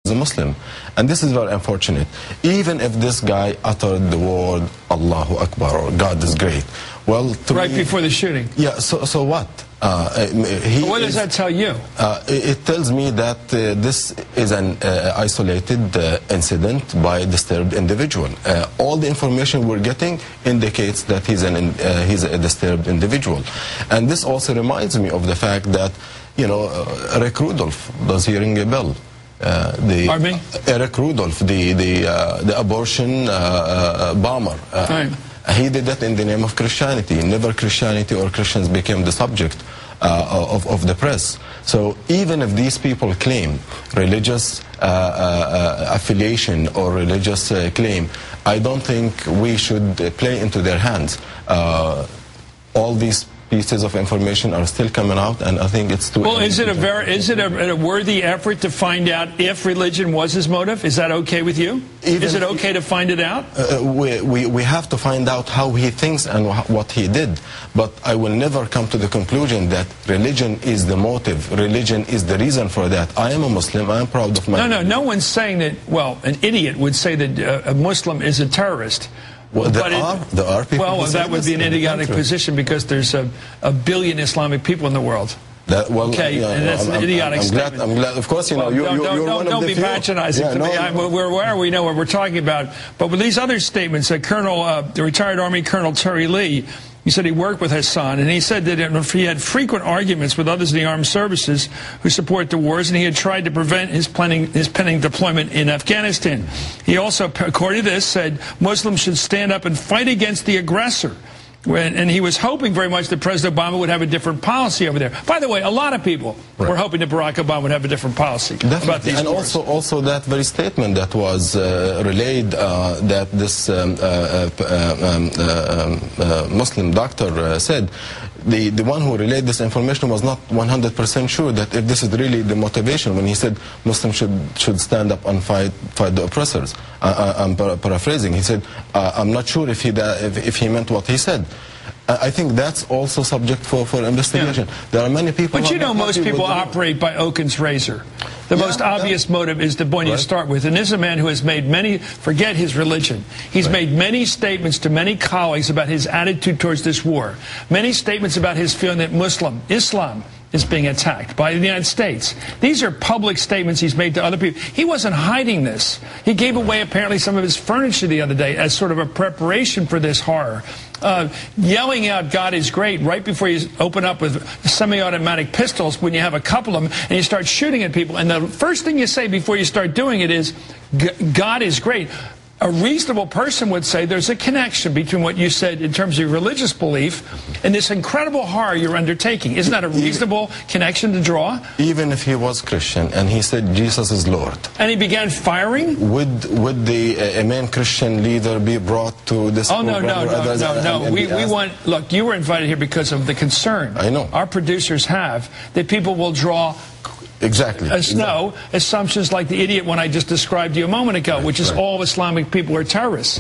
a Muslim. And this is very unfortunate. Even if this guy uttered the word Allahu Akbar or God is great, well, right before the shooting. Yeah, so what? What does that tell you? It tells me that this is an isolated incident by a disturbed individual. All the information we're getting indicates that he's a disturbed individual. And this also reminds me of the fact that, you know, Eric Rudolph, does he ring a bell? Pardon me? Eric Rudolph, the abortion bomber. Right. He did that in the name of Christianity. Never Christianity or Christians became the subject of the press. So even if these people claim religious affiliation or religious claim, I don't think we should play into their hands. All these pieces of information are still coming out, and I think it's too. Well, is it a worthy effort to find out if religion was his motive? Is that okay with you? Is it okay to find it out? We have to find out how he thinks and what he did. But I will never come to the conclusion that religion is the motive. Religion is the reason for that. I am a Muslim. I am proud of my. No one's saying that. Well, an idiot would say that a Muslim is a terrorist. Well, there are people. Well, that would be an idiotic position because there's a billion Islamic people in the world. Okay, yeah, and that's an idiotic statement. I'm glad. Of course, you know, you're one of the Don't be patronizing to me. We know what we're talking about. But with these other statements, the retired Army Colonel Terry Lee, he said he worked with Hassan, and he said that he had frequent arguments with others in the armed services who support the wars, and he had tried to prevent his pending deployment in Afghanistan. He also, according to this, said Muslims should stand up and fight against the aggressor. And he was hoping very much that President Obama would have a different policy over there. By the way, a lot of people were hoping that Barack Obama would have a different policy about these wars. And also that very statement that was relayed that this Muslim doctor said, the one who relayed this information was not 100% sure that if this is really the motivation when he said Muslims should stand up and fight the oppressors. I'm paraphrasing. He said, I'm not sure if he meant what he said. I think that's also subject for investigation. Yeah. There are many people. But you know, most people operate by Occam's razor. The most obvious motive is the one you start with. And this is a man who has made many, forget his religion, he's made many statements to many colleagues about his attitude towards this war. Many statements about his feeling that Islam is being attacked by the United States. These are public statements he's made to other people. He wasn't hiding this. He gave away apparently some of his furniture the other day as sort of a preparation for this horror. Yelling out God is great right before you open up with semi-automatic pistols when you have a couple of them and you start shooting at people. And the first thing you say before you start doing it is, God is great. A reasonable person would say there's a connection between what you said in terms of your religious belief and this incredible horror you're undertaking. Isn't that a reasonable connection to draw? Even if he was Christian and he said Jesus is Lord. And he began firing? Would a main Christian leader be brought to this program? No. We want, look, you were invited here because of the concern I know our producers have that people will draw assumptions like the idiot one I just described to you a moment ago, which is all Islamic people are terrorists.